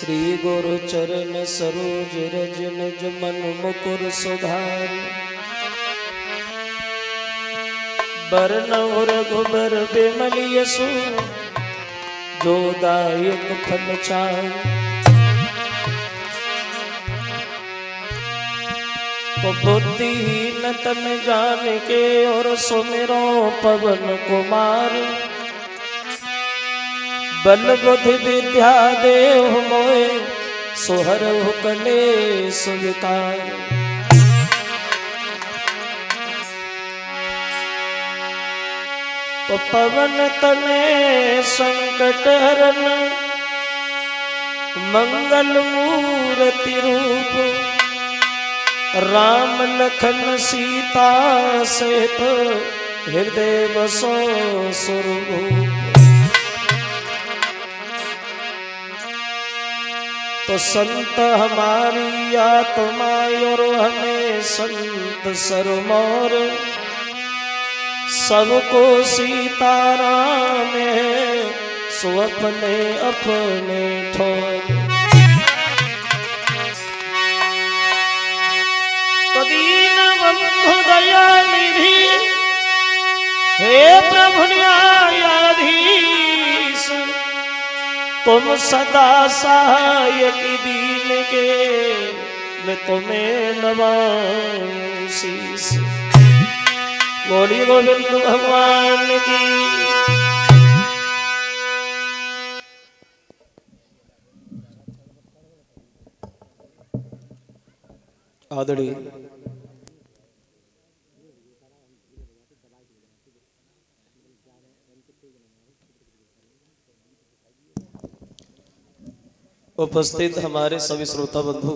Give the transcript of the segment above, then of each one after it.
श्री गुरु चरण सरोज रज निज मन मुकुर सुधार। बरनउँ रघुबर बिमल यसु जो दायक फल चार। तो बुद्धिहीन तन जान के और सुमिरो पवन कुमार। बल बुद्धि विद्या देव मोए सोहरहु कलेस विकार। तो पवन तने संकट हरन मंगल मूर्ति रूप। राम लखन सीता सहित हृदय बसो सुरभूप। तो संत हमारी आत्मा और हमें संत सरमोर। सबको सीताराम है सो अपने अपने ठोर। तो दीन बंधु दया निधि हे प्रभु न्यायाधीश। तुम सदा सहायक दीन के मैं तुम्हें नवाऊं शीस। बोलिए गोविंद भगवान की। आदरणीय उपस्थित हमारे सभी श्रोता बंधु,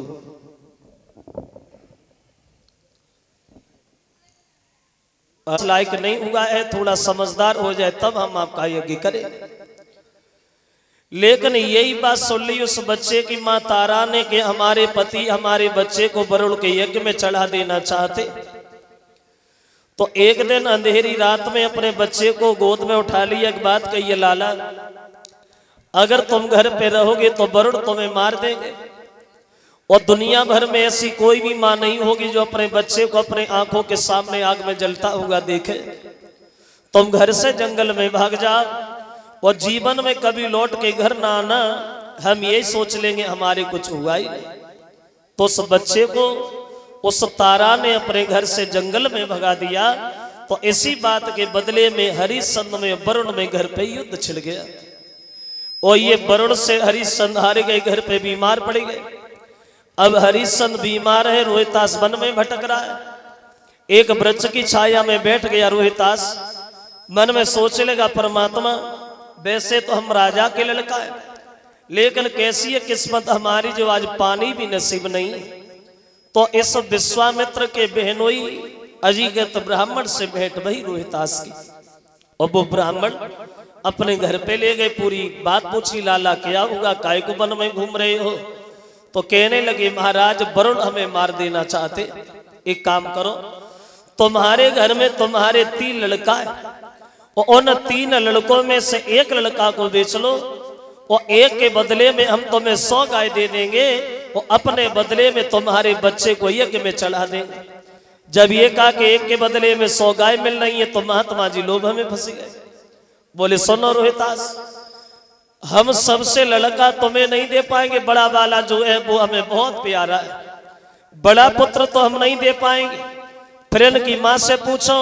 लायक नहीं हुआ है, थोड़ा समझदार हो जाए तब हम आपका यज्ञ करें। लेकिन यही बात सुन ली उस बच्चे की मां तारा ने कि हमारे पति हमारे बच्चे को वरुण के यज्ञ में चढ़ा देना चाहते। तो एक दिन अंधेरी रात में अपने बच्चे को गोद में उठा लिया। एक बात कही, लाला अगर तुम घर पे रहोगे तो वरुण तुम्हें मार देंगे। और दुनिया भर में ऐसी कोई भी मां नहीं होगी जो अपने बच्चे को अपने आंखों के सामने आग में जलता हुआ देखे। तुम घर से जंगल में भाग जाओ और जीवन में कभी लौट के घर ना आना। हम यही सोच लेंगे हमारे कुछ हुआ ही नहीं। तो उस बच्चे को उस तारा ने अपने घर से जंगल में भगा दिया। तो इसी बात के बदले में हरिश्चंद्र में वरुण में घर पे युद्ध छिड़ गया। और ये वरुण से हरिश्चंद्र हारे गए, घर पे बीमार पड़ गए। अब हरिश्चंद्र बीमार है, रोहितास वन में भटक रहा है। एक वृक्ष की छाया में बैठ गया रोहितास। मन में सोच लेगा, परमात्मा वैसे तो हम राजा के लड़का है, लेकिन कैसी है किस्मत हमारी जो आज पानी भी नसीब नहीं। तो इस विश्वामित्र के बहनोई अजिगत ब्राह्मण से भेंट भई रोहितास की। और वो ब्राह्मण अपने घर पे ले गए, पूरी बात पूछी, लाला क्या हुआ, काय को वन में घूम रहे हो। तो कहने लगे, महाराज वरुण हमें मार देना चाहते। एक काम करो, तुम्हारे घर में तुम्हारे 3 लड़का है, और उन 3 लड़कों में से एक लड़का को बेच लो। और एक के बदले में हम तुम्हें 100 गाय दे देंगे, और अपने बदले में तुम्हारे बच्चे को यज्ञ में चढ़ा देंगे। जब ये कहा कि एक के बदले में 100 गाय मिल रही है, तो महात्मा जी लोभ में फंस गए। बोले, सुनो रोहितास, हम सबसे लड़का तुम्हें नहीं दे पाएंगे। बड़ा वाला जो है वो हमें बहुत प्यारा है, बड़ा पुत्र तो हम नहीं दे पाएंगे। फिर इनकी माँ से पूछो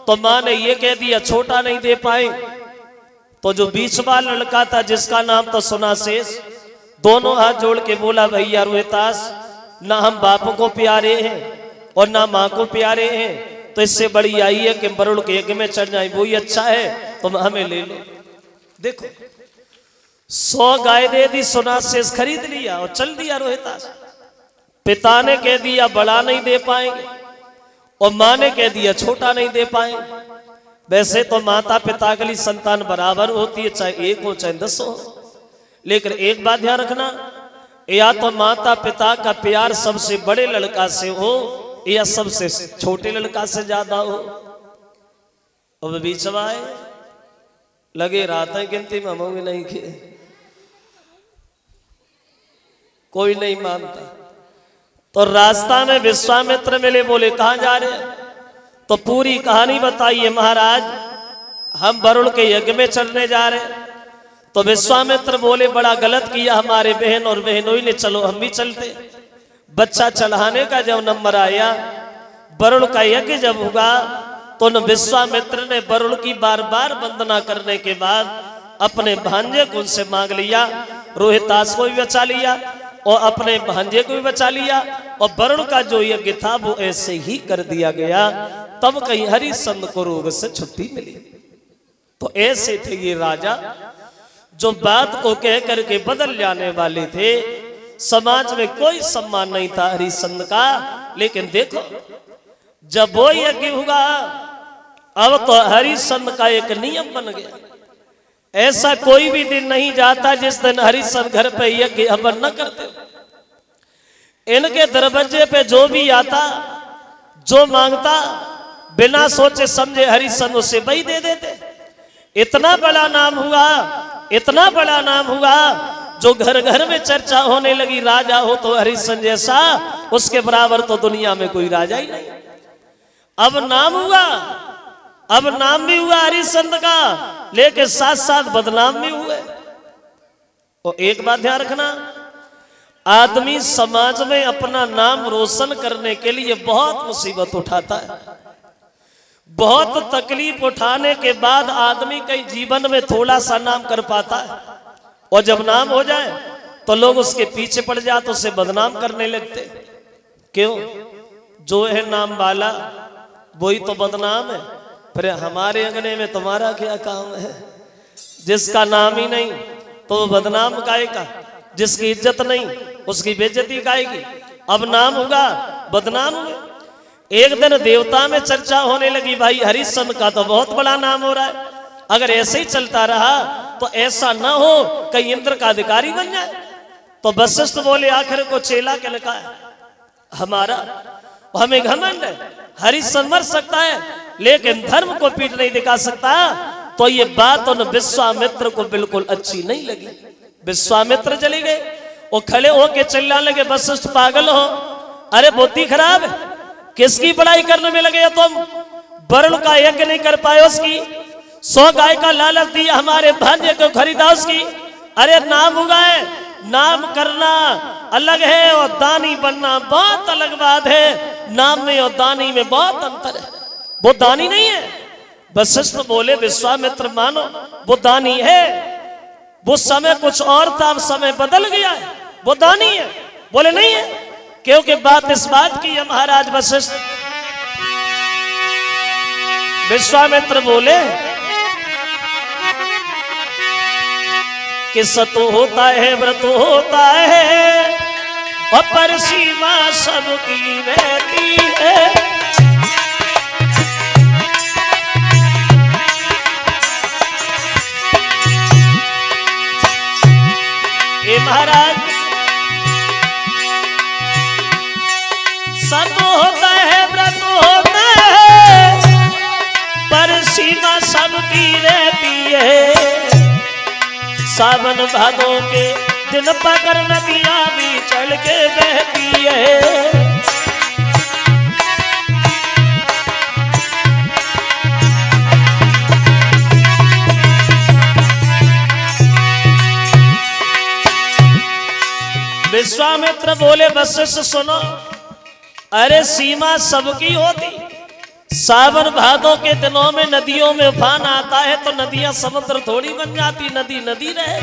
तो माँ ने ये कह दिया छोटा नहीं दे पाएंगे। तो जो बीच वाला लड़का था जिसका नाम तो सुना शेष, दोनों हाथ जोड़ के बोला, भैया रोहितास, ना हम बाप को प्यारे हैं और ना माँ को प्यारे हैं, तो इससे बड़ी आई है कि वरुण के यज्ञ में चढ़ जाए, वही अच्छा है, तुम हमें ले लो। देखो 100 गाय दे दी, सुना शेष खरीद लिया और चल दिया रोहितास। पिता ने कह दिया बड़ा नहीं दे पाएंगे, और माँ ने कह दिया छोटा नहीं दे पाएंगे। वैसे तो माता पिता के लिए संतान बराबर होती है, चाहे 1 हो चाहे 10 हो। लेकिन एक बात ध्यान रखना, या तो माता पिता का प्यार सबसे बड़े लड़का से हो या सबसे छोटे लड़का से ज्यादा हो। अब बीच में लगे रात है गिनती में हम नहीं खे। कोई नहीं मानता। तो रास्ता में विश्वामित्र मिले, बोले कहाँ जा रहे हैं? तो पूरी कहानी बताइए महाराज, हम वरुण के यज्ञ में चलने जा रहे हैं। तो विश्वामित्र बोले बड़ा गलत किया हमारे बहन और बहनोई ने, चलो हम भी चलते। बच्चा चढ़ाने का जब नंबर आया, वरुण का यज्ञ जब हुआ, तो न विश्वामित्र ने वरुण की बार बार वंदना करने के बाद अपने भांजे को उनसे मांग लिया, रोहितास को भी बचा लिया और अपने भांजे को भी बचा लिया, और वरुण का जो यज्ञ था वो ऐसे ही कर दिया गया। तब कहीं हरिश्चंद्र को रोग से छुट्टी मिली। तो ऐसे थे ये राजा जो बात को कह करके बदल जाने वाले थे। समाज में कोई सम्मान नहीं था हरिश्चंद्र का, लेकिन देखो जब वो यज्ञ हुआ, अब तो हरिश्चंद्र का एक नियम बन गया। ऐसा कोई भी दिन नहीं जाता जिस दिन हरिश्चंद्र घर पे यज्ञ हवन न करते। इनके दरवाजे पे जो भी आता, जो मांगता, बिना सोचे समझे हरिश्चंद्र उसे वही दे देते। इतना बड़ा नाम हुआ, इतना बड़ा नाम हुआ, जो घर घर में चर्चा होने लगी, राजा हो तो हरिश्चंद्र जैसा, उसके बराबर तो दुनिया में कोई राजा ही नहीं। अब नाम हुआ, अब नाम भी हुआ हरिश्चंद्र का, लेकिन साथ साथ बदनाम भी हुए। और एक बात ध्यान रखना, आदमी समाज में अपना नाम रोशन करने के लिए बहुत मुसीबत उठाता है। बहुत तकलीफ उठाने के बाद आदमी कई जीवन में थोड़ा सा नाम कर पाता है, और जब नाम हो जाए तो लोग उसके पीछे पड़ जाते, तो उसे बदनाम करने लगते। क्यों? जो है नाम वाला वही तो बदनाम है। फिर हमारे अंगने में तुम्हारा क्या काम है? जिसका नाम ही नहीं तो वो बदनाम गाएगा, जिसकी इज्जत नहीं उसकी बेइज्जती गाएगी। अब नाम होगा, बदनाम हुए। एक दिन देवता में चर्चा होने लगी, भाई हरिश्चंद्र का तो बहुत बड़ा नाम हो रहा है, अगर ऐसे ही चलता रहा तो ऐसा ना हो कहीं इंद्र का अधिकारी बन जाए। तो वशिष्ठ बोले आखिर को चेला क्या लिखा है हमारा, हमें घमंड है, हरिश्चंद्र मर सकता है लेकिन धर्म को पीठ नहीं दिखा सकता। तो ये बात उन विश्वामित्र को बिल्कुल अच्छी नहीं लगी। विश्वामित्र चले गए, वो खड़े होके चिल्लाने लगे, वशिष्ठ पागल हो, अरे बुद्धि खराब है, किसकी बड़ाई करने में लगे हो तुम? वरुण का यज्ञ नहीं कर पाए उसकी, 100 गाय का लालच दिया हमारे भांजे को खरीदा उसकी। अरे नाम उगाए, नाम करना अलग है और दानी बनना बहुत अलग बात है। नाम में और दानी में बहुत अंतर है। वो दानी नहीं है। वशिष्ठ बोले विश्वामित्र मानो वो दानी है, वो समय कुछ और था, अब समय बदल गया है, वो दानी है। बोले नहीं है, क्योंकि बात इस बात की है महाराज वशिष्ठ। विश्वामित्र बोले कि सतो होता है, व्रत होता है, और पर सीमा सबकी रहती है। ए महाराज सतो होता है, व्रत होता है, पर सीमा सबकी रहती है। सावन भादों के दिन पकड़ नदियां भी चल के बहती है। विश्वामित्र बोले वशिष्ठ सुनो, अरे सीमा सबकी होती, सावन भादों के दिनों में नदियों में उफान आता है तो नदियां समुद्र थोड़ी बन जाती, नदी नदी रहे।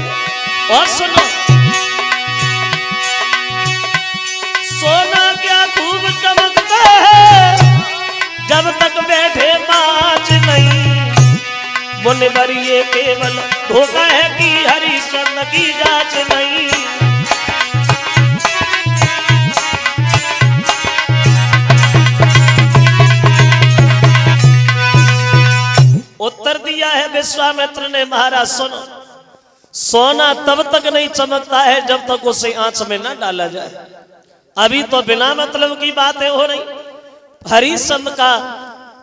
और सुनो, सोना क्या खूब चमकता है, जब तक बैठे बाज नहीं। मुनिवर ये केवल धोखा है कि हरिश्चंद्र की जांच नहीं। उत्तर दिया है विश्वामित्र ने, महाराज सुनो, सोना तब तक नहीं चमकता है जब तक उसे आंच में न डाला जाए। अभी तो बिना मतलब की बातें हो रही। हरिश्चंद्र का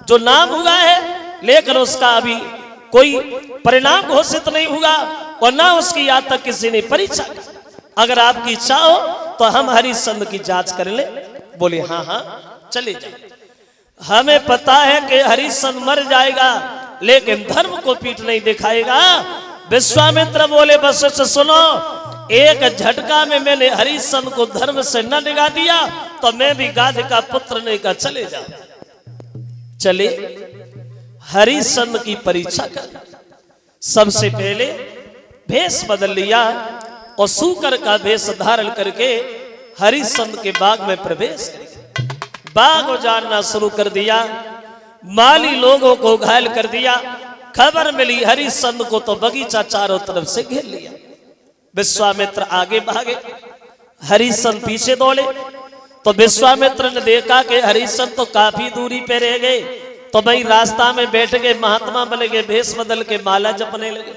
जो नाम हुआ है लेकिन उसका अभी कोई परिणाम घोषित नहीं हुआ और ना उसकी आज तक किसी ने परीक्षा की। अगर आपकी इच्छा हो तो हम हरिश्चंद्र की जांच कर ले। बोले हाँ हाँ चले जाए। हमें पता है कि हरिश्चंद्र मर जाएगा लेकिन धर्म को पीठ नहीं दिखाएगा। विश्वामित्र बोले वशिष्ठ सुनो, एक झटका में मैंने हरिश्चंद्र को धर्म से न निगा दिया तो मैं भी गाध का पुत्र नहीं का चले जा। चले हरिश्चंद्र की परीक्षा कर। सबसे पहले भेष बदल लिया और सूकर का भेष धारण करके हरिश्चंद्र के बाग में प्रवेश कर बाग उजाड़ना शुरू कर दिया। माली लोगों को घायल कर दिया। खबर मिली हरिश्चंद्र को तो बगीचा चारों तरफ से घेर लिया। विश्वामित्र आगे भागे, हरिश्चंद्र पीछे दौड़े। तो विश्वामित्र ने देखा कि हरिश्चंद्र तो काफी दूरी पे रह गए। तो वही रास्ता में बैठ गए, महात्मा बन गए, भेष बदल के माला जपने लगे।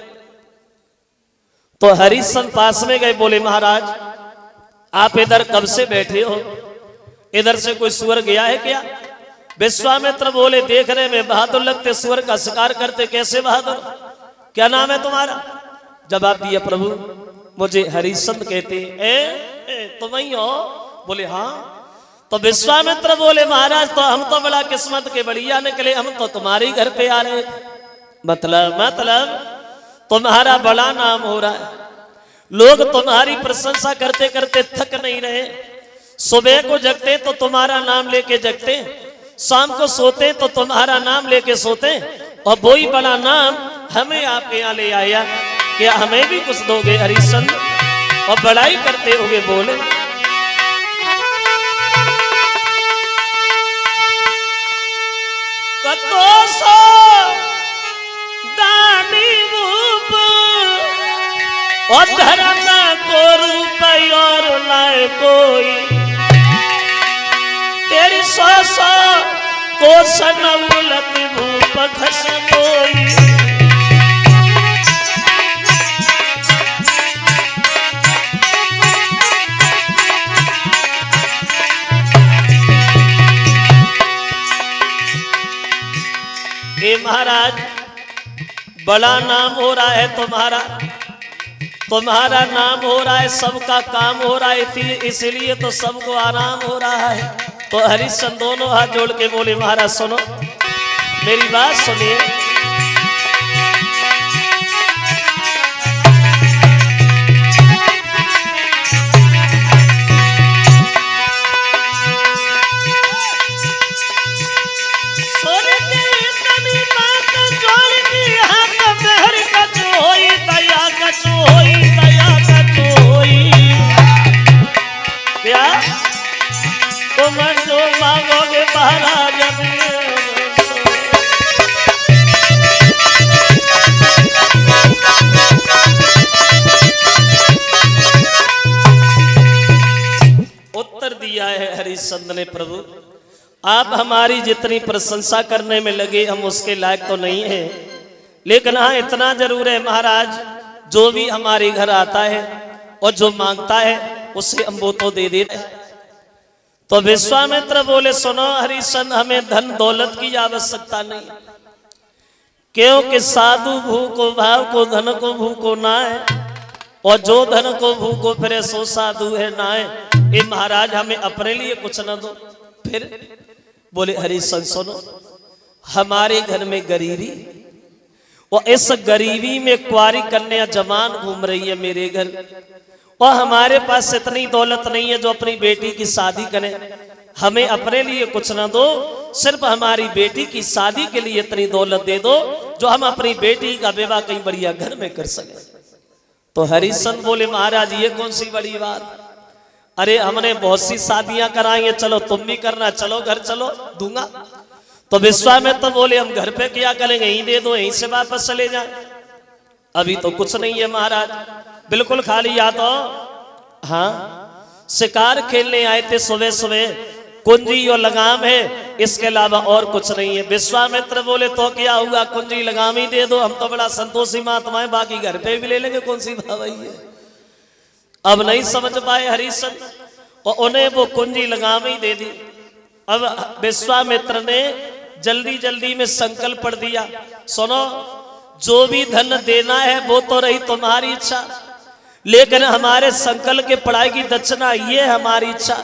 तो हरिश्चंद्र पास में गए, बोले महाराज आप इधर कब से बैठे हो? इधर से कोई सुअर गया है क्या? विश्वामित्र बोले देखने में बहादुर लगते, सुअर का शिकार करते कैसे बहादुर? क्या नाम है तुम्हारा? जवाब दिया प्रभु मुझे हरिश्चंद्र कहते। तुम ही हो? बोले हाँ। तो विश्वामित्र बोले महाराज तो हम तो बड़ा किस्मत के बढ़िया निकले, हम तो तुम्हारे घर पे आ रहे। मतलब तुम्हारा बड़ा नाम हो रहा है, लोग तुम्हारी प्रशंसा करते करते थक नहीं रहे। सुबह को जगते तो तुम्हारा नाम लेके जगते, शाम को सोते तो तुम्हारा नाम लेके सोते, और वही बड़ा नाम हमें आपके यहाँ ले आया। क्या हमें भी कुछ दोगे हरिश्चंद्र? और बड़ाई करते हुए बोले और धर्म को रूप और लाए कोई, तेरी सौ को सनउलत भूप खस कोई। हे महाराज बड़ा नाम हो रहा है तुम्हारा, तुम्हारा नाम हो रहा है, सबका काम हो रहा है, इसलिए तो सबको आराम हो रहा है। तो हरिश्चंद्र दोनों हाथ जोड़ के बोले महाराज सुनो, मेरी बात सुनिए। क्या तुम जो मांगोगे महाराज उत्तर दिया है हरिश्चंद्र ने, प्रभु आप हमारी जितनी प्रशंसा करने में लगे हम उसके लायक तो नहीं है, लेकिन हाँ इतना जरूर है महाराज जो भी हमारे घर आता है और जो मांगता है उसे हम वो तो दे देते हैं। तो विश्वामित्र बोले सुनो हरिश्चंद्र हमें धन दौलत की आवश्यकता नहीं, क्योंकि साधु भूखो भाव को धन को भूखो ना है, और जो धन को भूखो फिर सो साधु है ना है। ये महाराज हमें अपने लिए कुछ न दो। फिर बोले हरिश्चंद्र सुनो हमारे घर में गरीबी, और इस गरीबी में कुंवारी कन्या जवान घूम रही है मेरे घर, और हमारे पास इतनी दौलत नहीं है जो अपनी बेटी की शादी करें। हमें अपने लिए कुछ ना दो, सिर्फ हमारी बेटी की शादी के लिए इतनी दौलत दे दो जो हम अपनी बेटी का विवाह कहीं बढ़िया घर में कर सके। तो हरिश्चंद्र बोले महाराज ये कौन सी बड़ी बात, अरे हमने बहुत सी शादियां कराई है, चलो तुम भी करना, चलो घर चलो दूंगा। तो विश्वामित्र बोले हम घर पे क्या करेंगे, यहीं दे दो, यहीं से वापस चले जाए। अभी तो कुछ नहीं है महाराज, बिल्कुल खाली। या तो हाँ शिकार खेलने आए थे सुबह सुबह, कुंजी और लगाम है, इसके अलावा और कुछ नहीं है। विश्वामित्र बोले तो क्या हुआ, कुंजी लगाम ही दे दो, हम तो बड़ा संतोषी महात्मा है, बाकी घर पे भी ले लेंगे, कौन सी भाई है। अब नहीं समझ पाए हरिश्चंद्र और उन्हें वो कुंजी लगाम ही दे दी। अब विश्वामित्र ने जल्दी जल्दी में संकल्प पढ़ दिया, सुनो जो भी धन देना है वो तो रही तुम्हारी इच्छा, लेकिन हमारे संकल्प के पढ़ाई की दक्षिणा ये हमारी इच्छा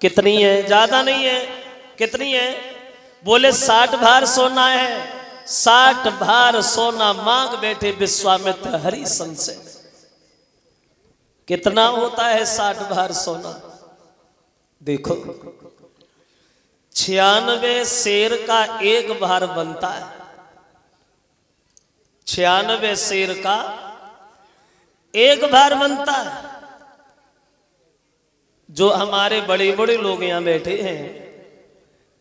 कितनी है? ज्यादा नहीं है। कितनी है? बोले 60 भार सोना है। 60 भार सोना मांग बैठे विश्वामित्र हरिश्चंद्र से। कितना होता है 60 भार सोना? देखो 96 शेर का एक भार बनता है। 96 शेर का एक भार बनता है। जो हमारे बड़े बड़े लोग यहां बैठे हैं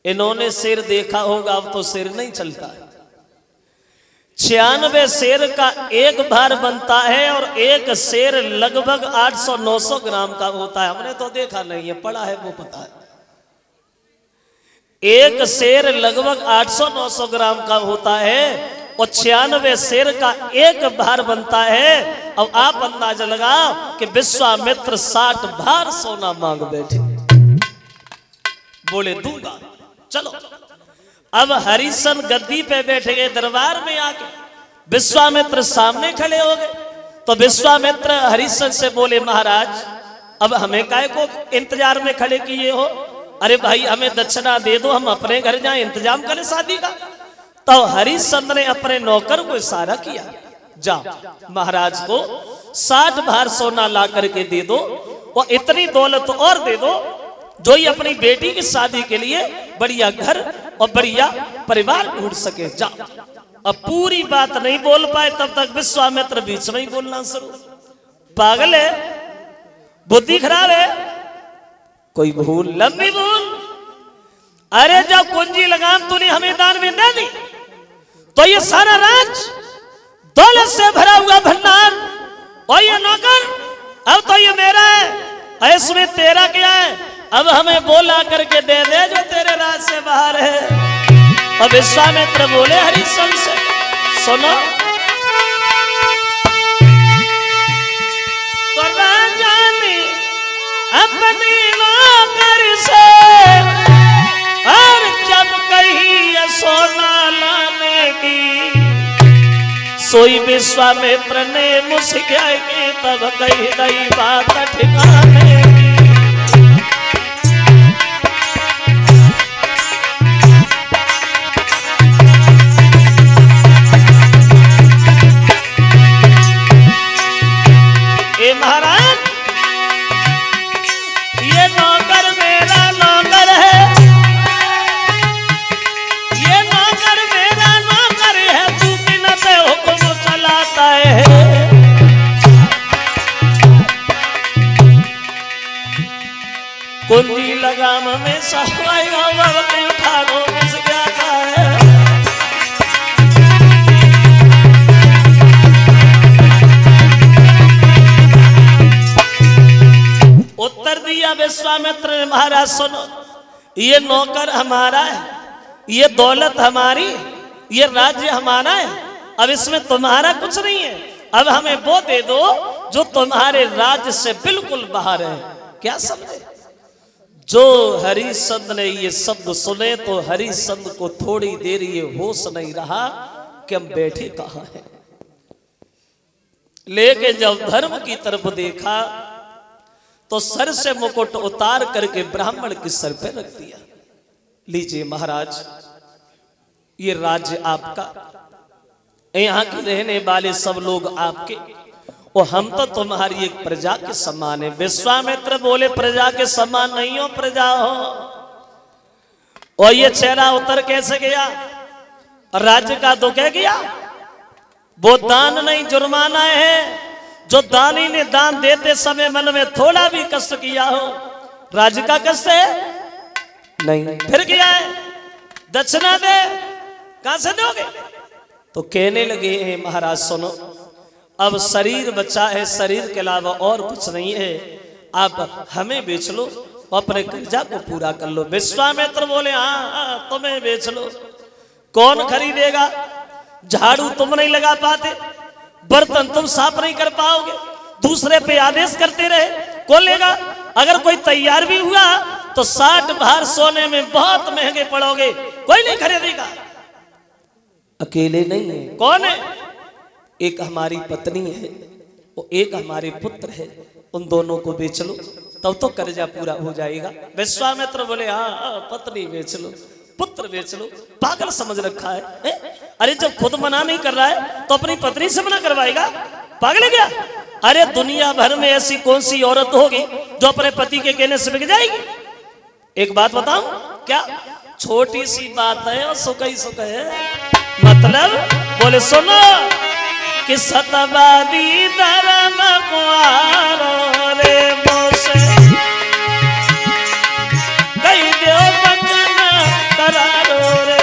इन्होंने शेर देखा होगा, अब तो शेर नहीं चलता। 96 शेर का एक भार बनता है और एक शेर लगभग 800-900 ग्राम का होता है। हमने तो देखा नहीं है, पढ़ा है वो पता है। एक शेर लगभग 800-900 ग्राम का होता है और 96 शेर का एक भार बनता है। अब आप अंदाजा लगाओ कि विश्वामित्र 60 भार सोना मांग बैठे। बोले दूंगा। चलो अब हरिश्चंद्र गद्दी पे बैठे गए दरबार में आके, विश्वामित्र सामने खड़े हो गए। तो विश्वामित्र हरिश्चंद्र से बोले महाराज अब हमें काहे को इंतजार में खड़े किए हो? अरे भाई हमें दक्षिणा दे दो, हम अपने घर जाएं, इंतजाम करें शादी का। तो हरिश्चंद्र ने अपने नौकर को इशारा किया, जाओ महाराज को 60 भार सोना ला करके दे दो और इतनी दौलत और दे दो जो ही अपनी बेटी की शादी के लिए बढ़िया घर और बढ़िया परिवार ढूंढ सके। जाओ। अब पूरी बात नहीं बोल पाए तब तक विश्वामित्र बीच में ही बोलना शुरू। पागल है, बुद्धि खराब है, कोई भूल लंबी भूल। अरे जब कुंजी लगाम तूने हमें दान में दे दी तो ये सारा राज दौलत से भरा हुआ भंडार और ये नौकर अब तो ये मेरा है, इसमें तेरा क्या है? अब हमें बोला करके दे दे जो तेरे राज से बाहर है। और विश्वामित्र बोले हरिश्चंद्र से, सुनो तो राजा ने अपनी नौकर से और जब कही सोना लाने की, सोई विश्वामित्र ने मुस्किया की तब कही गई बात ठिकाने की। ए महाराज ये नौकर मेरा नौकर है, ये नौकर मेरा नौकर है, तू बिना पे हुक्म चलाता है। कुंजी लगाम में सफाई उठा दो किस क्या है। उत्तर दिया विश्वामित्र ने, महाराज सुनो ये नौकर हमारा है, ये दौलत हमारी, ये राज्य हमारा है, अब इसमें तुम्हारा कुछ नहीं है। अब हमें वो दे दो जो तुम्हारे राज्य से बिल्कुल बाहर है। क्या समझे? जो हरिश्चंद्र ने ये शब्द सुने तो हरिश्चंद्र को थोड़ी देर ये होश नहीं रहा कि हम बैठे कहां हैं। लेकिन जब धर्म की तरफ देखा तो सर से मुकुट उतार करके ब्राह्मण के सर पे रख दिया। लीजिए महाराज ये राज्य आपका, यहाँ के रहने वाले सब लोग आपके और हम तो तुम्हारी एक प्रजा के समान है। विश्वामित्र बोले प्रजा के समान नहीं हो, प्रजा हो। और ये चेहरा उतर कैसे गया? राज्य का तो क्या गया? वो दान नहीं जुर्माना है। जो दानी ने दान देते समय मन में थोड़ा भी कष्ट किया हो, राज्य का कष्ट है नहीं, फिर क्या है? दक्षिणा दे, कहां से दोगे? तो कहने लगे महाराज सुनो अब शरीर बचा है, शरीर के अलावा और कुछ नहीं है, आप हमें बेच लो, अपने कर्जा को पूरा कर लो। विश्वामित्र बोले हाँ तुम्हें बेच लो। कौन खरीदेगा? झाड़ू तुम नहीं लगा पाते, बर्तन तुम साफ नहीं कर पाओगे, दूसरे पे आदेश करते रहे, कौन लेगा? अगर कोई तैयार भी हुआ तो 60 भार सोने में बहुत महंगे पड़ोगे, कोई नहीं खरीदेगा। अकेले नहीं है, कौन है? एक हमारी पत्नी है, वो एक हमारे पुत्र है, उन दोनों को बेच लो तब तो कर्जा पूरा हो जाएगा। विश्वामित्र बोले हाँ पत्नी बेच लो, पुत्र बेच लो, पागल समझ रखा है? अरे जब खुद मना नहीं कर रहा है तो अपनी पत्नी से मना करवाएगा? पागल है क्या? अरे दुनिया भर में ऐसी कौन सी औरत होगी जो अपने पति के कहने से बिक जाएगी? एक बात बताऊं क्या? छोटी सी बात है और सुख ही सुख है। मतलब बोले सुनो कि सतवादी धर्म कुआरो रे मोसे कई दो बचन करारो रे।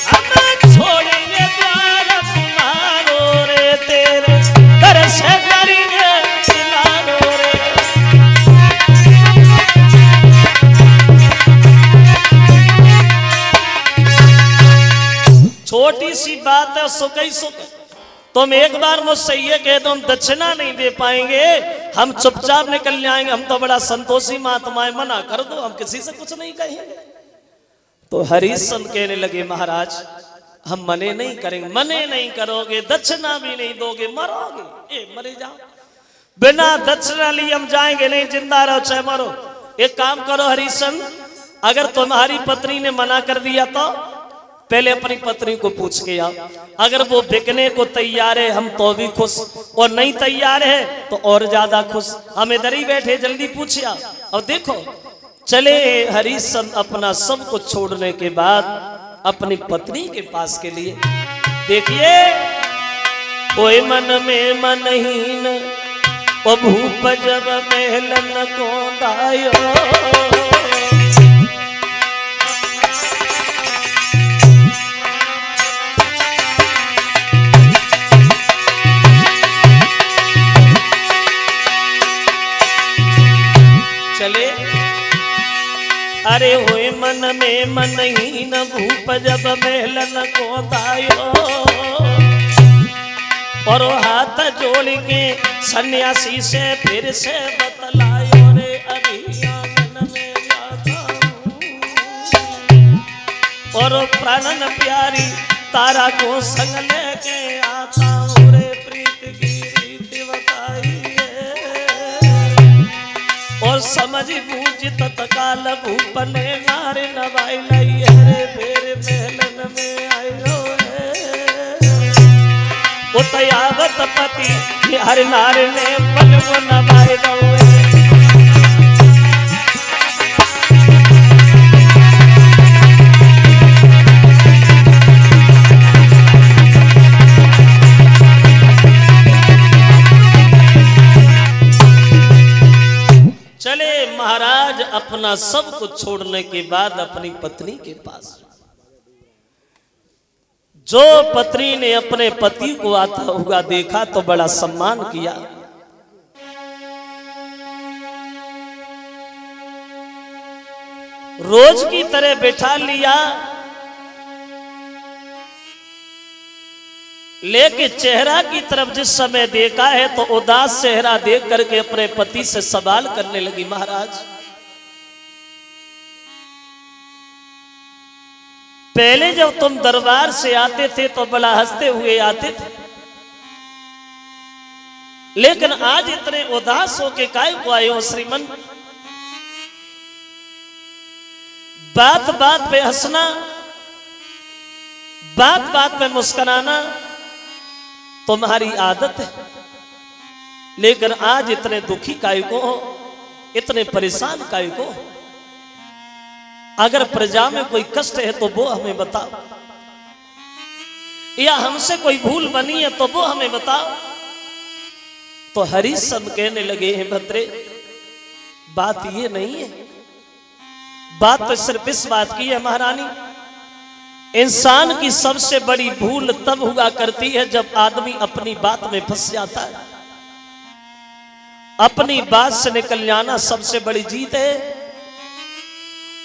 हम छोड़ेंगे द्वार तुम्हारो रे, तेरे घर से करेंगे सिलारो रे। छोटी सी बात है, सुख ही सुख। तुम एक बार मुझसे ये कह दो हम दक्षिणा नहीं दे पाएंगे, हम चुपचाप निकल जाएंगे, हम तो बड़ा संतोषी महात्मा, मना कर दो, हम किसी से कुछ नहीं कहेंगे। तो हरिश्चंद्र कहने लगे महाराज हम मने नहीं करेंगे। मने नहीं करोगे, दक्षिणा भी नहीं दोगे, मरोगे, मरे जाओ। बिना दक्षिणा लिए हम जाएंगे नहीं, जिंदा रहो चाहे मरो। एक काम करो हरिश्चंद्र, अगर तुम्हारी पत्नी ने मना कर दिया तो पहले अपनी पत्नी को पूछ के आओ, अगर वो बिकने को तैयार है हम तो भी खुश, और नहीं तैयार है तो और ज्यादा खुश। हम इधर ही बैठे, जल्दी पूछिए। और देखो चले हरिश्चंद्र अपना सब कुछ छोड़ने के बाद अपनी पत्नी के पास के लिए। देखिए कोई मन में मनहीन ओ भूप जब महलन को दायो। चले अरे हुए मन में मनहीन भूप जब महलन को दायो, और हाथ जोड़ के सन्यासी से फिर से बतलायो रे अभी आंगन में जाता हूँ, और प्राणन प्यारी तारा को संग लेके आता हूँ रे। प्रीत की रीति बताई और समझ बूझ तत्काल भूप ने नार नवाई लाई रे। फिर महलन में आयो वो तयावत पति हर नार ने पल वो नवाई दो। चले महाराज अपना सब कुछ छोड़ने के बाद अपनी पत्नी के पास। जो पत्नी ने अपने पति को आता हुआ देखा तो बड़ा सम्मान किया। रोज की तरह बैठा लिया, लेकिन चेहरा की तरफ जिस समय देखा है तो उदास चेहरा देख करके अपने पति से सवाल करने लगी, महाराज पहले जब तुम दरबार से आते थे तो बड़ा हंसते हुए आते थे, लेकिन आज इतने उदास होके काहे को आए हो श्रीमन? बात बात पे हंसना, बात बात पे मुस्कुराना तुम्हारी आदत है, लेकिन आज इतने दुखी काहे को हो, इतने परेशान काहे को? अगर प्रजा में कोई कष्ट है तो वो हमें बताओ, या हमसे कोई भूल बनी है तो वो हमें बताओ। तो हरिश्चंद्र कहने लगे हैं भद्रे बात ये नहीं है, बात तो सिर्फ इस बात की है महारानी, इंसान की सबसे बड़ी भूल तब हुआ करती है जब आदमी अपनी बात में फंस जाता है। अपनी बात से निकल जाना सबसे बड़ी जीत है,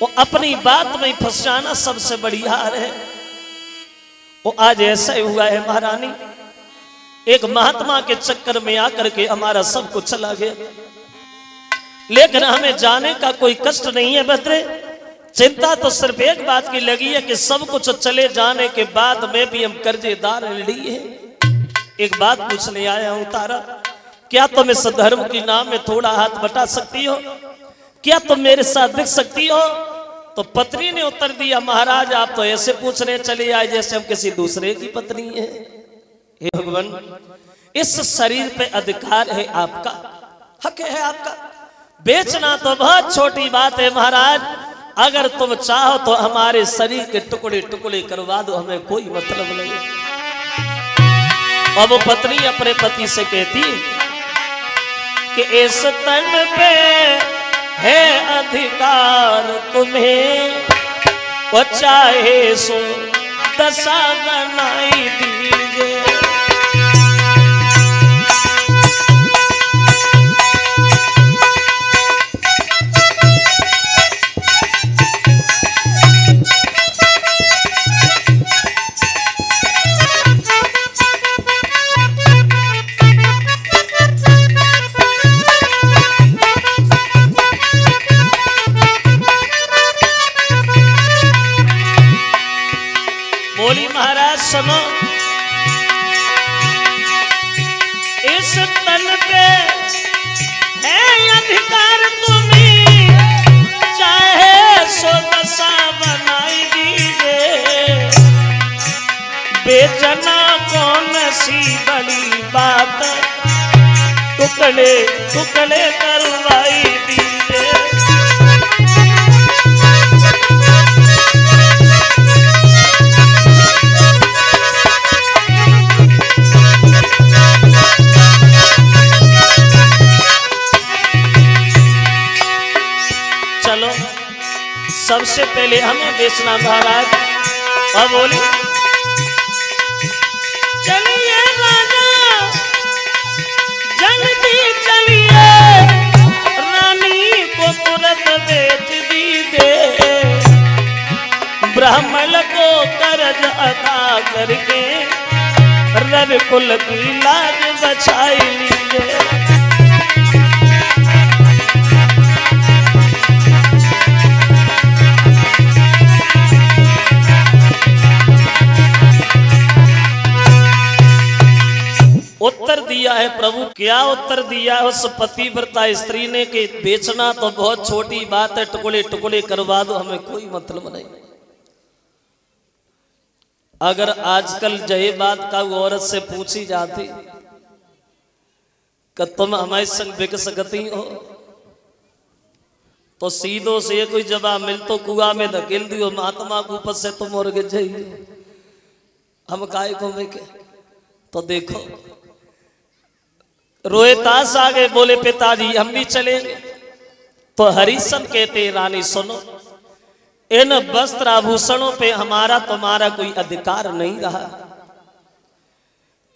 वो अपनी बात में फंस जाना सबसे बड़ी हार है। वो आज ऐसा ही हुआ है महारानी, एक महात्मा के चक्कर में आकर के हमारा सब कुछ चला गया, लेकिन हमें जाने का कोई कष्ट नहीं है भद्रे, चिंता तो सिर्फ एक बात की लगी है कि सब कुछ चले जाने के बाद में भी हम कर्जेदार लिए हैं। एक बात पूछने आया हूं तारा, क्या तुम इस धर्म की नाम में थोड़ा हाथ बटा सकती हो? क्या तुम मेरे साथ दिख सकती हो? तो पत्नी ने उत्तर दिया, महाराज आप तो ऐसे पूछ रहे चले आए जैसे हम किसी दूसरे की पत्नी है। हे भगवान, इस शरीर पे अधिकार है आपका, हक है आपका। बेचना तो बहुत छोटी बात है महाराज, अगर तुम चाहो तो हमारे शरीर के टुकड़े टुकड़े करवा दो, हमें कोई मतलब नहीं। और वो पत्नी अपने पति से कहती कि इस तन पे है अधिकार तुम्हें, वो चाहे सो दशा बनाई दीजिए। बोली महाराज सुनो, इस तन पे है अधिकार तुम्हें, चाहे सो दशा बनाई दीजिए। बेचना कौन सी बड़ी बात, टुकड़े टुकड़े करवाई दीजिए। सबसे पहले हमें बेचना महाराज। और बोली चलिए राजा जल्दी चलिए, रानी को तुरंत बेच दीजिए। ब्राह्मण को कर्ज अदा करके रवि कुल की लाज बचाई लीजिए। उत्तर दिया है प्रभु, क्या उत्तर दिया है उस पतिव्रता स्त्री ने कि बेचना तो बहुत छोटी बात है, टुकड़े टुकड़े करवा दो, हमें कोई मतलब नहीं। अगर आजकल जय बात का औरत से पूछी जाती कि तुम हमारे संग बिक सकती हो, तो सीधो से कोई जवाब मिल तो कुआ में धकेल दियो, महात्मा को ऊपर से तुम और गिर जाइए, हम काय को बिके। तो देखो रोहितास आगे बोले पिताजी हम भी चलेंगे। तो हरिशन कहते रानी सुनो, इन वस्त्र आभूषणों पे हमारा तुम्हारा कोई अधिकार नहीं रहा।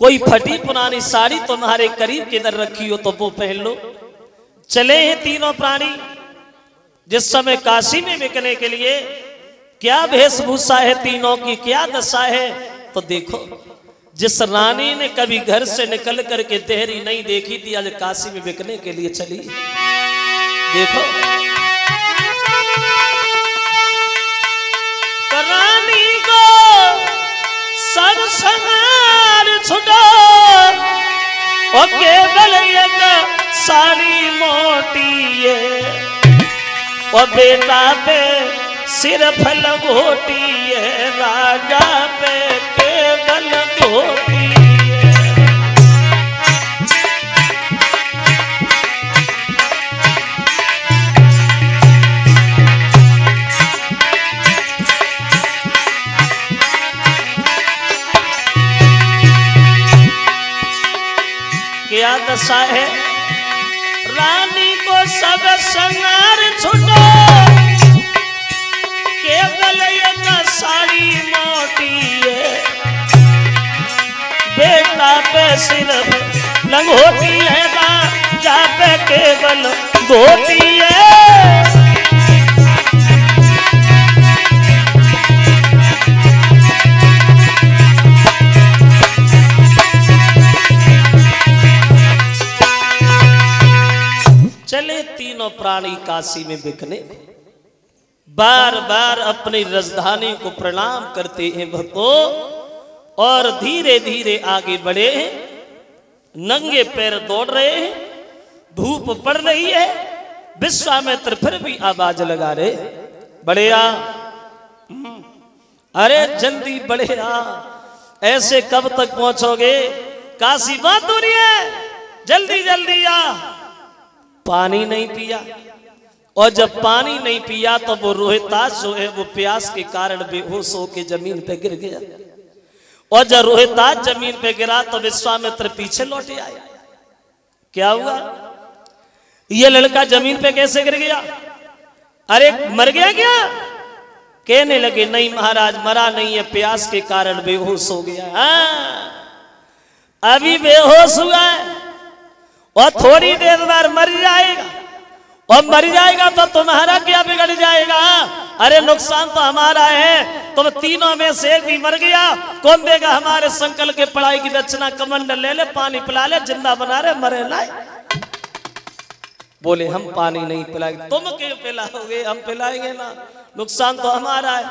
कोई फटी पुरानी साड़ी तुम्हारे करीब किधर रखी हो तो वो पहन लो। चले हैं तीनों प्राणी जिस समय काशी में बिकने के लिए, क्या वेशभूषा है तीनों की, क्या दशा है। तो देखो जिस रानी ने कभी घर से निकल करके देहरी नहीं देखी थी, आज काशी में बिकने के लिए चली। देखो रानी को सब संगार छुड़ो, और केवल एक साड़ी मोटी है, और बेटा पे सिर्फ लंगोटी है, राजा पे केवल धोती है। क्या दशा है, रानी को सब संगार छुड़ो, केवल एक साड़ी मोटी है, बेटा पे सिर्फ लंगोटी है, राजा पे केवल धोती है। चले तीनों प्राणी काशी में बिकने। बार बार अपनी राजधानी को प्रणाम करते हैं भक्तों और धीरे धीरे आगे बढ़े हैं। नंगे पैर दौड़ रहे हैं, धूप पड़ रही है। विश्वामित्र फिर भी आवाज लगा रहे, बड़े आ, अरे जल्दी बड़े आ, ऐसे कब तक पहुंचोगे? काशी बहुत दूरी है, जल्दी जल्दी आ। पानी नहीं पिया, और जब पानी नहीं पिया तो वो रोहितास जो है वो प्यास के कारण बेहोश होकर जमीन पे गिर गया। और जब रोहितास जमीन पे गिरा तो विश्वामित्र पीछे लौटे आए। क्या हुआ? ये लड़का जमीन पे कैसे गिर गया? अरे मर गया क्या? कहने लगे नहीं महाराज, मरा नहीं है, प्यास के कारण बेहोश हो गया। अभी बेहोश हुआ है और थोड़ी देर बाद मर जाएगा, और मर जाएगा तो तुम्हारा क्या बिगड़ जाएगा? अरे नुकसान तो हमारा है, तुम तीनों में से एक भी मर गया, कौन देगा हमारे संकल के पढ़ाई की दक्षिणा? कमंडल ले ले, पानी पिला ले, जिंदा बना रहे, मरे लाए। बोले हम पानी नहीं पिलाएंगे। तुम क्यों पिलाओगे? हम पिलाएंगे ना, नुकसान तो हमारा है।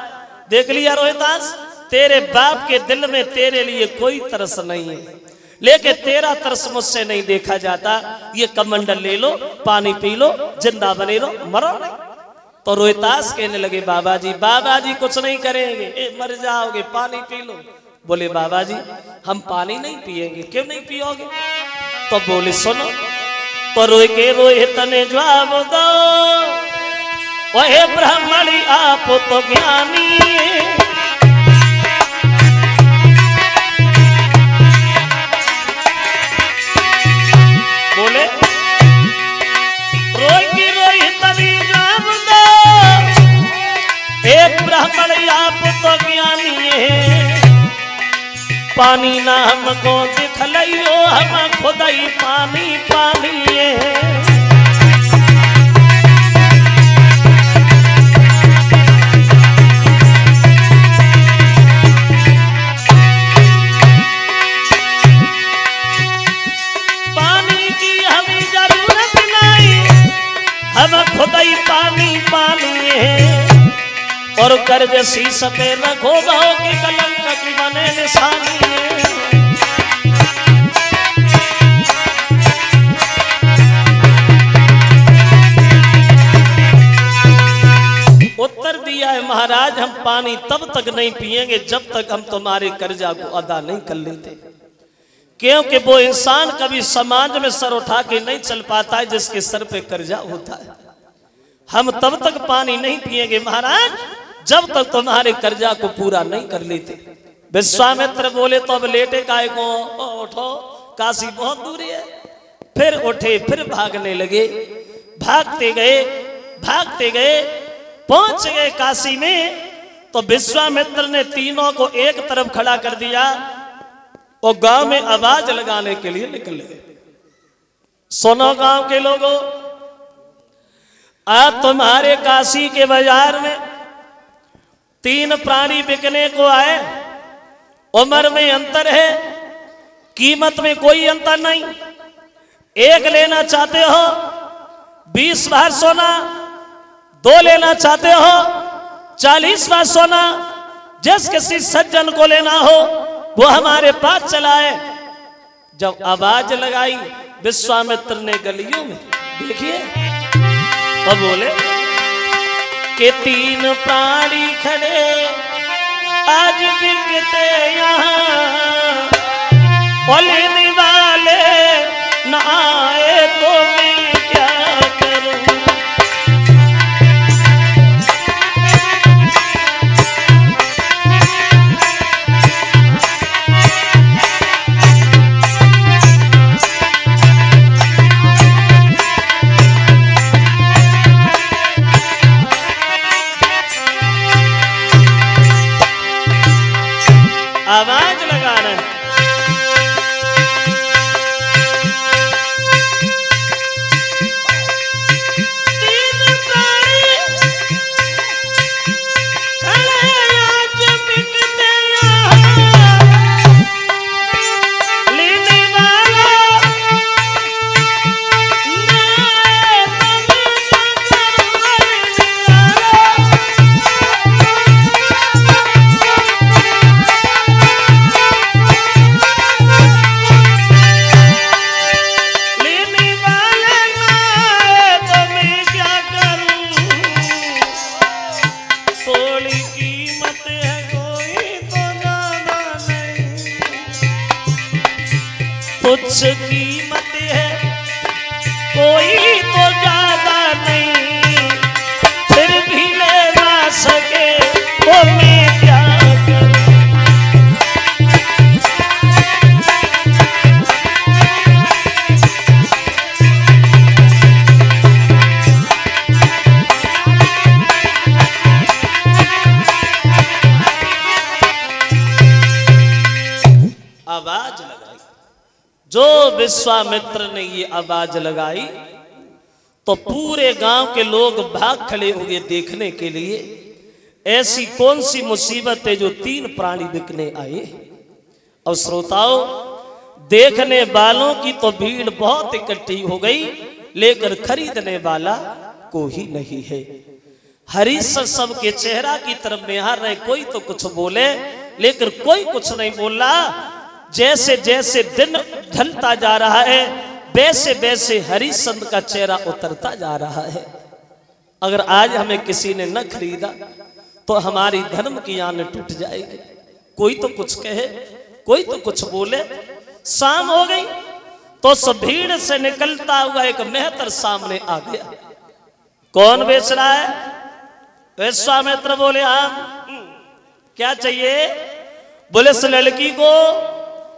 देख लिया रोहितास, तेरे बाप के दिल में तेरे लिए कोई तरस नहीं है, लेकिन तेरा तरस मुझसे नहीं देखा जाता। ये कमंडल ले लो, पानी पी लो, जिंदा बने रहो, मरो नहीं। तो रोहितास कहने लगे बाबा जी कुछ नहीं करेंगे, मर जाओगे, पानी पी लो। बोले बाबा जी हम पानी नहीं पिएंगे। क्यों नहीं पियोगे? तो बोले सुनो। तो रोहित ने जवाब दो, वह ब्राह्मणी आप तो ज्ञानी, बोले रोहित ने जवाब दो, एक ब्राह्मण आप तो ज्ञानी है, पानी ना हमको दिखलाइयो, हम खुद ही पानी पानी है। पानी की हमें जरूरत नहीं, हम खुद ही पानी पानी है। और कर्ज शीश पे रखो भाव की कलंक की बने निशानी है। उत्तर दिया है महाराज हम पानी तब तक नहीं पिएंगे जब तक हम तुम्हारे कर्जा को अदा नहीं कर लेते, क्योंकि वो इंसान कभी समाज में सर उठा के नहीं चल पाता है जिसके सर पे कर्जा होता है। हम तब तक पानी नहीं पिएंगे महाराज जब तक तुम्हारे कर्जा को पूरा नहीं कर लेते। विश्वामित्र बोले तो अब लेटे काय को, उठो, काशी बहुत दूरी है। फिर उठे, फिर भागने लगे, भागते गए, पहुंच गए काशी में। तो विश्वामित्र ने तीनों को एक तरफ खड़ा कर दिया और गांव में आवाज लगाने के लिए निकल गए। सुनो गांव के लोगों, आज तुम्हारे काशी के बाजार में 3 प्राणी बिकने को आए। उम्र में अंतर है, कीमत में कोई अंतर नहीं। एक लेना चाहते हो 20 बार सोना, 2 लेना चाहते हो 40 बार सोना। जिस किसी सज्जन को लेना हो वो हमारे पास चलाए। जब आवाज लगाई विश्वामित्र ने गलियों में, देखिए, और बोले कि 3 प्राणी खड़े आज बिकते यहाँ, लेने वाले न आए तो मैं क्या करूं। आवाज लगाना तुच्छ कीमत है कोई तो ज्यादा नहीं, फिर भी ले ना सके तो मैं क्या करूं। आवाज लगाई, जो विश्वामित्र ने ये आवाज लगाई तो पूरे गांव के लोग भाग खड़े हुए देखने के लिए। ऐसी कौन सी मुसीबत है जो 3 प्राणी बिकने आए। और श्रोताओं, देखने वालों की तो भीड़ बहुत इकट्ठी हो गई, लेकर खरीदने वाला कोई नहीं है। हरिश्चंद्र सबके चेहरा की तरफ निहार रहे, कोई तो कुछ बोले लेकिन कोई कुछ नहीं बोल रहा। जैसे जैसे दिन ढलता जा रहा है वैसे वैसे हरिश्चंद्र का चेहरा उतरता जा रहा है। अगर आज हमें किसी ने न खरीदा तो हमारी धर्म की आन टूट जाएगी। कोई तो कुछ कहे, कोई तो कुछ बोले। शाम हो गई तो सब भीड़ से निकलता हुआ एक मेहतर सामने आ गया। कौन बेच रहा है? विश्वामित्र बोले, हाँ क्या चाहिए? बोले, इस लड़की को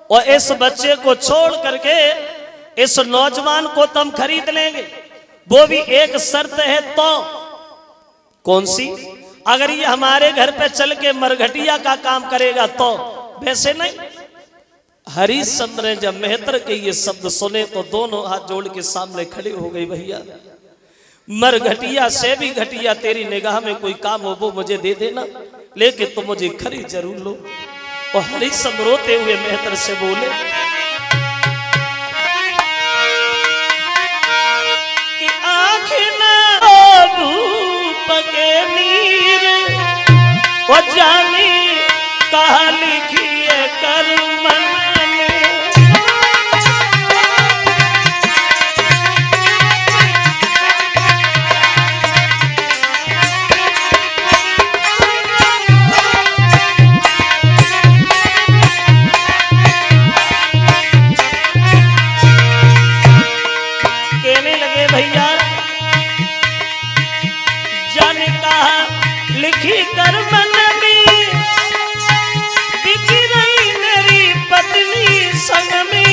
और इस बच्चे को छोड़ करके इस नौजवान को तुम खरीद लेंगे, वो भी एक शर्त है। तो कौन सी? अगर ये हमारे घर पे चल के मरघटिया का काम करेगा तो, वैसे नहीं। हरिश्चंद्र ने जब मेहतर के ये शब्द सुने तो दोनों हाथ जोड़ के सामने खड़े हो गए। भैया, मरघटिया से भी घटिया तेरी निगाह में कोई काम हो वो मुझे दे देना, लेकिन तुम मुझे खरीद जरूर लो। और हरिश्चंद्र रोते हुए मेहतर से बोले कि आँखें ना धूप के नीर वो जानी कहा लिखी है कर्मन में। भैया जाने कहा लिखी कर मन में बिकी रही मेरी पत्नी संग में।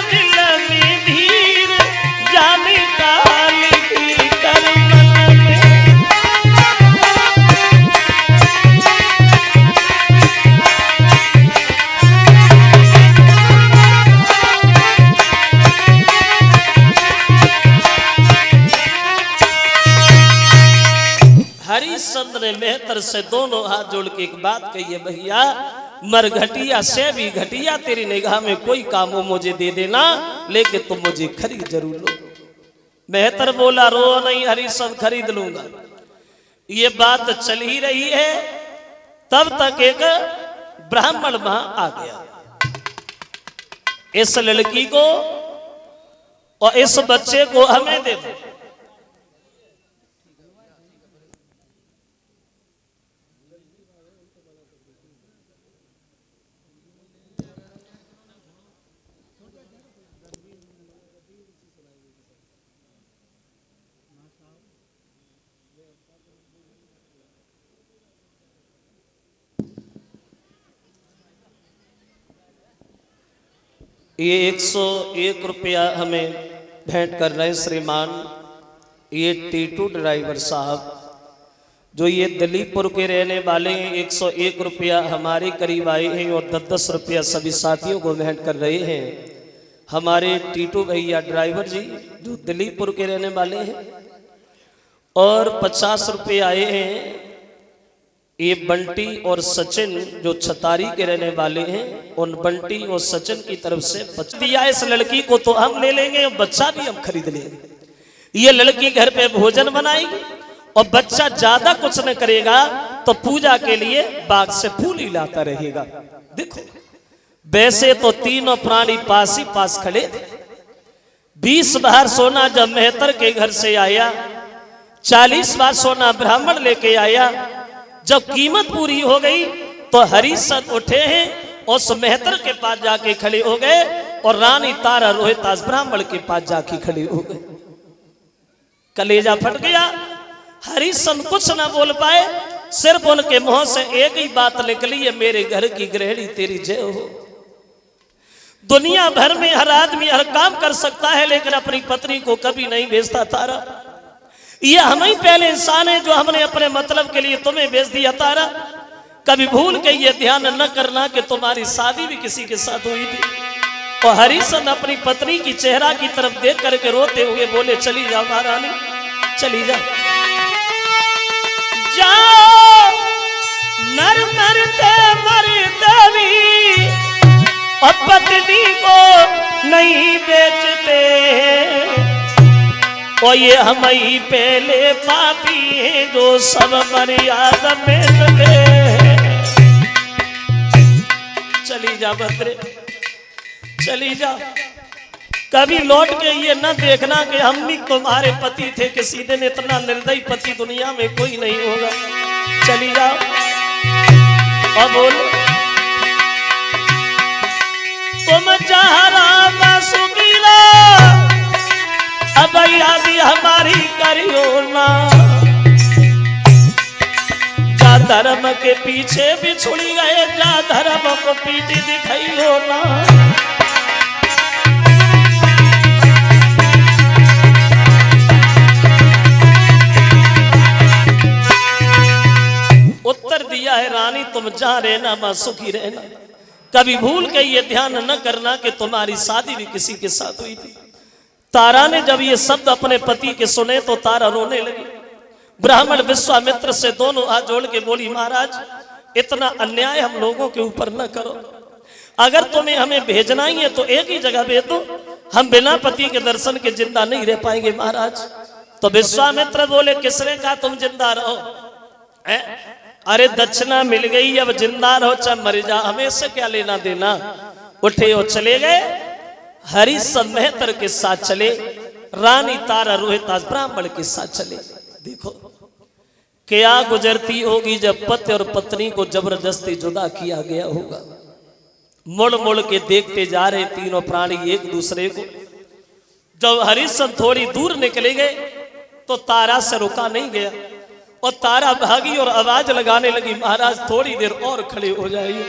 दिल में धीर जाने कहा लिखी कर मन में। हरिश्चंद्र ने मेहतर से दोनों हाथ जोड़ के एक बात कही है, भैया मरघटिया से भी घटिया तेरी निगाह में कोई काम हो मुझे दे देना, लेकिन तुम मुझे खरीद जरूर लो। मेहतर बोला, रो नहीं हरिश्चंद्र, खरीद लूंगा। ये बात चल ही रही है, तब तक एक ब्राह्मण वहां आ गया। इस लड़की को और इस बच्चे को हमें दे दो। ये 101 रुपया हमें भेंट कर रहे हैं श्रीमान ये टीटू ड्राइवर साहब, जो ये दलीपुर के रहने वाले हैं। 101 रुपया हमारे करीब आए हैं और 10-10 रुपया सभी साथियों को भेंट कर रहे हैं। हमारे टीटू भैया ड्राइवर जी जो दलीपुर के रहने वाले हैं। और 50 रुपये आए हैं ये बंटी और सचिन जो छतारी के रहने वाले हैं, उन बंटी और सचिन की तरफ से दिया। इस लड़की को तो हम ले लेंगे और बच्चा भी हम खरीद लेंगे। ये लड़की घर पे भोजन बनाएगी और बच्चा ज्यादा कुछ न करेगा तो पूजा के लिए बाग से फूल ही लाता रहेगा। देखो वैसे तो तीनों प्राणी पास ही पास खड़े थे, 20 बार सोना जब मेहतर के घर से आया, 40 बार सोना ब्राह्मण लेके आया। जब कीमत पूरी हो गई तो हरिश्चंद्र उठे हैं, उस मेहतर के पास जाके खड़े हो गए और रानी तारा रोहितास ब्राह्मण के पास जाके खड़े हो गए। कलेजा फट गया। हरिश्चंद्र कुछ ना बोल पाए, सिर्फ उनके मुंह से एक ही बात निकली है, मेरे घर की गृहिणी तेरी जय हो। दुनिया भर में हर आदमी हर काम कर सकता है, लेकिन अपनी पत्नी को कभी नहीं भेजता तारा। ये हम ही पहले इंसान है जो हमने अपने मतलब के लिए तुम्हें भेज दिया तारा। कभी भूल के ये ध्यान न करना कि तुम्हारी शादी भी किसी के साथ हुई थी। और हरिश्चंद्र अपनी पत्नी की चेहरा की तरफ देख करके रोते हुए बोले, चली जाओ महारानी, चली जाओ, जाओ नर मरते मरते भी और पत्नी को नहीं बेचते। और ये हम ही पहले पापी हैं जो सब मर्यादा में लगे। चली जा बद्रे, चली जा। कभी लौट के ये न देखना कि हम भी तुम्हारे पति थे, किसी दिन इतना निर्दयी पति दुनिया में कोई नहीं होगा। चली जाओ। और बोलो, तुम जहाँ सुखीला अब यादी हमारी करियो ना। जा धर्म के पीछे भी छुड़ी गए, जा धर्म को पीछे दिखाइयो ना। उत्तर दिया है, रानी तुम जहाँ रहना मां सुखी रहना। कभी भूल के ये ध्यान न करना कि तुम्हारी शादी भी किसी के साथ हुई थी। तारा ने जब ये शब्द अपने पति के सुने तो तारा रोने लगी। ब्राह्मण विश्वामित्र से दोनों हाथ जोड़ के बोली, महाराज इतना अन्याय हम लोगों के ऊपर न करो। अगर तुम्हें हमें भेजना ही है तो एक ही जगह भेज दो, हम बिना पति के दर्शन के जिंदा नहीं रह पाएंगे महाराज। तो विश्वामित्र बोले, किसने कहा तुम जिंदा रहो? अरे दक्षिणा मिल गई, अब जिंदा रहो चाहे मर जा, हमें से क्या लेना देना। उठे और चले गए। हरिश्चंद्र मेहतर के साथ चले, रानी तारा रोहितास ब्राह्मण के साथ चले। देखो क्या गुजरती होगी जब पति और पत्नी को जबरदस्ती जुदा किया गया होगा। मुड़ मुड़ के देखते जा रहे तीनों प्राणी एक दूसरे को। जब हरिश्चंद्र थोड़ी दूर निकले गए तो तारा से रुका नहीं गया और तारा भागी और आवाज लगाने लगी, महाराज थोड़ी देर और खड़े हो जाइए,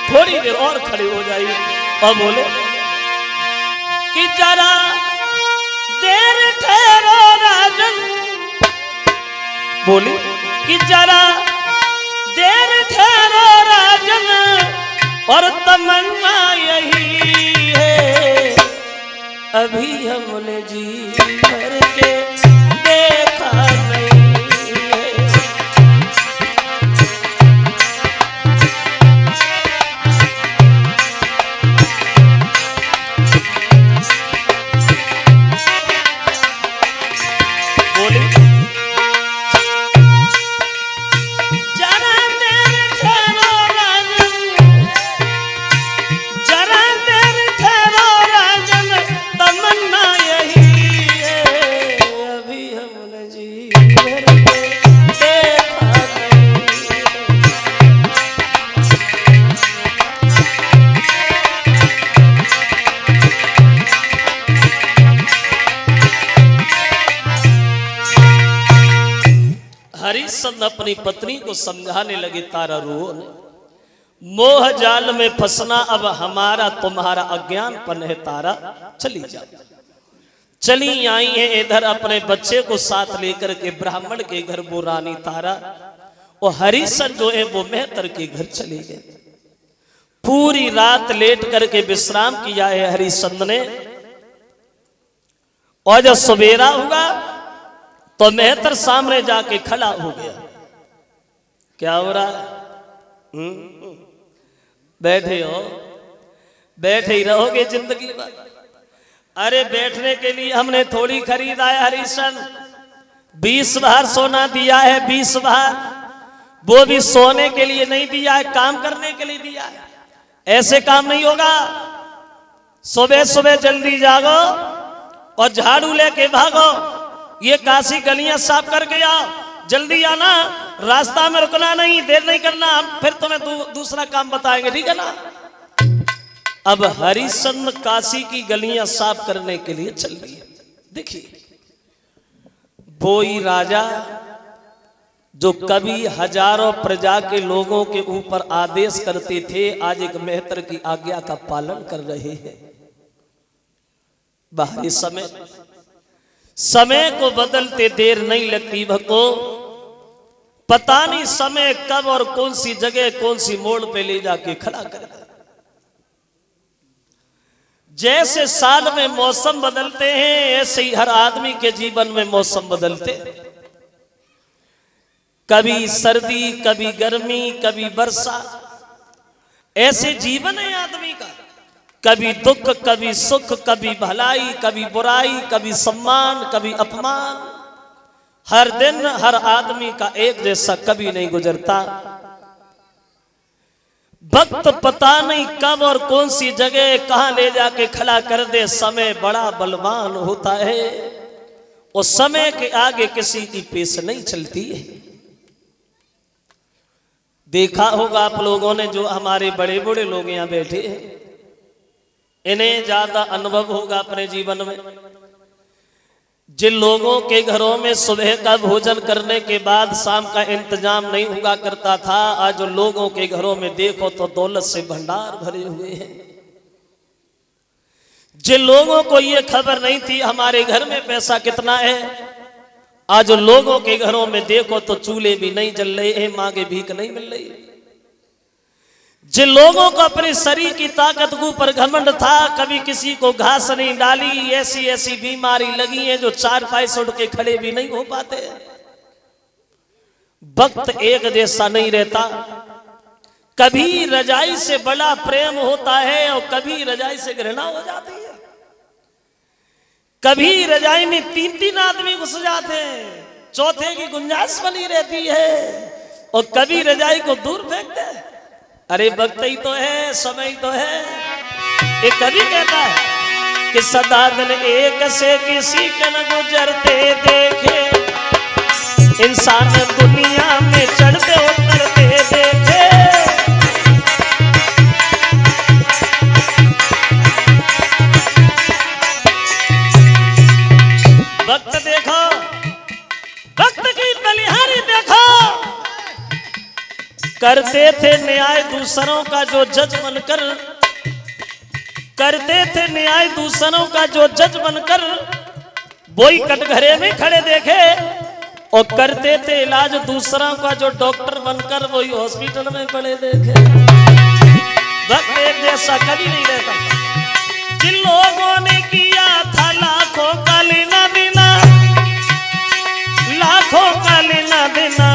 थोड़ी देर और खड़े हो जाइए। और बोले कि जरा देर ठहरो राजन, बोले कि जरा देर ठहरो राजन, और तमन्ना यही है अभी हमने जी भर के देखा नहीं। हरिश्चंद्र अपनी पत्नी को समझाने लगे, तारा रो ने मोह जाल में फंसना अब हमारा तुम्हारा अज्ञानपन है तारा, चली जाओ। चली आई है इधर अपने बच्चे को साथ लेकर के ब्राह्मण के घर वो रानी तारा, और हरिश्चंद्र जो है वो मेहतर के घर चले गए। पूरी रात लेट करके विश्राम किया है हरिश्चंद्र ने। और जब सवेरा हुआ तो मेहतर सामने जाके खड़ा हो गया। क्या हो रहा है? बैठे हो, बैठे ही रहोगे जिंदगी भर। अरे बैठने के लिए हमने थोड़ी खरीदा है हरिश्चंद्र, 20 बार सोना दिया है, 20 बार, वो भी सोने के लिए नहीं दिया है, काम करने के लिए दिया है। ऐसे काम नहीं होगा। सुबह सुबह जल्दी जागो, और झाड़ू लेके भागो, ये काशी गलियां साफ करके आओ, जल्दी आना, रास्ता में रुकना नहीं, देर नहीं करना, हम फिर तुम्हें दूसरा काम बताएंगे, ठीक है ना। अब हरिश्चंद्र काशी की गलियां साफ करने के लिए चल दिए। देखिए वही राजा जो कभी हजारों प्रजा के लोगों के ऊपर आदेश करते थे, आज एक मेहतर की आज्ञा का पालन कर रहे हैं। बाहरी समय को बदलते देर नहीं लगती भक्तों, पता नहीं समय कब और कौन सी जगह कौन सी मोड़ पे ले जाके खड़ा कर। जैसे साल में मौसम बदलते हैं, ऐसे ही हर आदमी के जीवन में मौसम बदलते हैं। कभी सर्दी, कभी गर्मी, कभी वर्षा, ऐसे जीवन है आदमी का। कभी दुख, कभी सुख, कभी भलाई, कभी बुराई, कभी सम्मान, कभी अपमान। हर दिन हर आदमी का एक जैसा कभी नहीं गुजरता। वक्त पता नहीं कब और कौन सी जगह कहां ले जाके खड़ा कर दे। समय बड़ा बलवान होता है, उस समय के आगे किसी की पेश नहीं चलती है। देखा होगा आप लोगों ने, जो हमारे बड़े बड़े लोग यहाँ बैठे हैं, इन्हें ज्यादा अनुभव होगा अपने जीवन में। जिन लोगों के घरों में सुबह का भोजन करने के बाद शाम का इंतजाम नहीं हुआ करता था, आज जो लोगों के घरों में देखो तो दौलत से भंडार भरे हुए हैं। जिन लोगों को ये खबर नहीं थी हमारे घर में पैसा कितना है, आज लोगों के घरों में देखो तो चूल्हे भी नहीं जल रहे हैं, मांगे भीख नहीं मिल रही। जिन लोगों को अपने शरीर की ताकत के ऊपर घमंड था, कभी किसी को घास नहीं डाली, ऐसी ऐसी बीमारी लगी है जो 4 पाई से उठ के खड़े भी नहीं हो पाते। वक्त एक जैसा नहीं रहता। कभी रजाई से बड़ा प्रेम होता है और कभी रजाई से घृणा हो जाती है। कभी रजाई में 3-3 आदमी घुस जाते हैं, चौथे की गुंजाइश बनी रहती है, और कभी रजाई को दूर फेंकते हैं। अरे वक्त ही तो है, समय ही तो है। एक कवि कहता है कि सदा दिन एक से किसी के न गुजरते देखे, इंसान दुनिया में चढ़ते उतरते देखे। वक्त देखो, वक्त की बलिहारी देखो। करते थे न्याय दूसरों का जो जज बनकर, करते थे न्याय दूसरों का जो जज बनकर, वही कटघरे में खड़े देखे। और करते थे इलाज दूसरों का जो डॉक्टर बनकर, वही हॉस्पिटल में पड़े देखे। वक्त एक जैसा कभी नहीं रहता। जिन लोगों ने किया था लाखों का लेना देना, लाखों का लेना देना,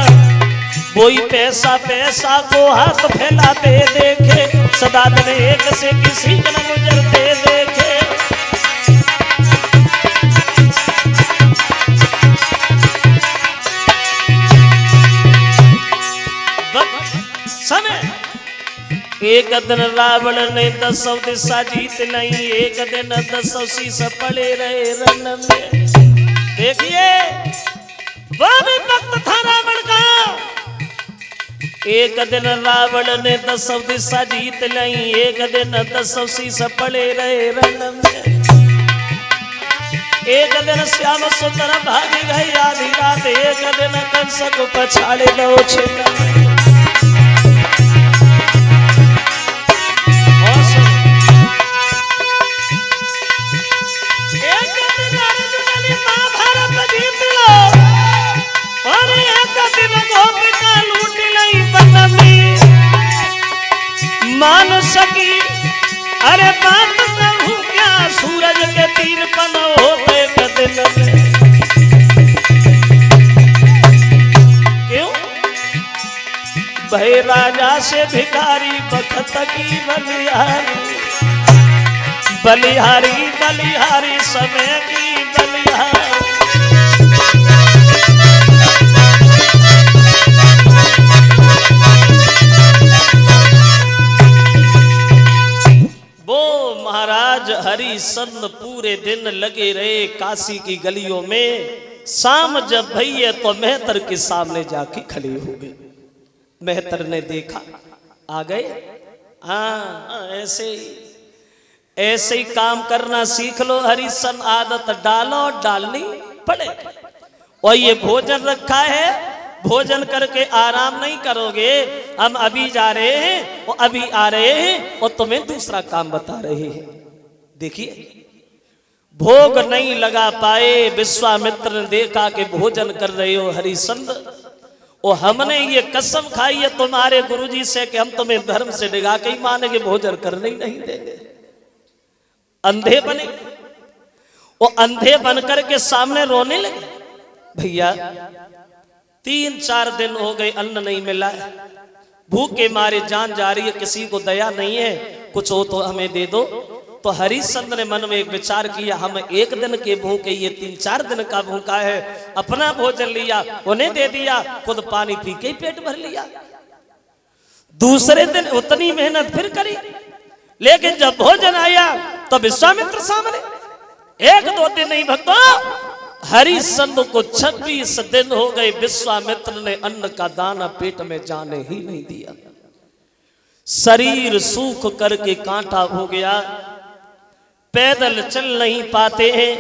वही पैसा पैसा को हाथ फैलाते देखे। सदा दिन एक से किसी का न गुजरते देखे। समय एक दिन रावण ने 10 दिशा जीत नहीं, एक दिन 10 शीश पड़े रहे रण में। देखिए वह भी वक्त था रावण का। एक दिन रावण ने 10 दिशा जीत ली, एक दिन 10 शीश पड़े रहे रण में। एक दिन श्याम सुंदर भागी गई आधी रात, एक दिन कंस को पछाड़े लो छिड़ा। मान सकी अरे बात कहूं क्या, सूरज के तीर पन होते दिन में। क्यों भय राजा से भिखारी, बखत की बलिहारी, बलिहारी बलिहारी समय की बलिहारी। हरिश्चंद्र पूरे दिन लगे रहे काशी की गलियों में। शाम जब भई तो मेहतर के सामने जाके खड़े हो गए। मेहतर ने देखा, आ गए। हाँ, ऐसे ही काम करना सीख लो हरिश्चंद्र, आदत डालो, डालनी पड़े। और ये भोजन रखा है, भोजन करके आराम नहीं करोगे। हम अभी जा रहे हैं और अभी आ रहे हैं और तुम्हें दूसरा काम बता रहे हैं। देखिए, भोग नहीं लगा पाए। विश्वामित्र ने देखा कि भोजन कर रहे हो हरिश्चंद्र, और हमने ये कसम खाई है तुम्हारे गुरुजी से कि हम तुम्हें धर्म से डिगा के ही मानेंगे, भोजन करने ही नहीं देंगे। अंधे बने, वो अंधे बनकर के सामने रोने लगे। भैया 3-4 दिन हो गए, अन्न नहीं मिला, भूखे मारे जान जा रही है, किसी को दया नहीं है, कुछ हो तो हमें दे दो। तो हरिश्चंद्र ने मन में एक विचार किया, हम एक दिन के भूखे, ये 3-4 दिन का भूखा है। अपना भोजन लिया, उन्हें दे दिया, खुद पानी पी के ही पेट भर लिया। दूसरे दिन उतनी मेहनत फिर करी, लेकिन जब भोजन आया तो विश्वामित्र सामने। 1-2 दिन नहीं भक्तों, हरिश्चंद्र को 26 दिन हो गए, विश्वामित्र ने अन्न का दाना पेट में जाने ही नहीं दिया। शरीर सूख करके कांटा हो गया, पैदल चल नहीं पाते हैं।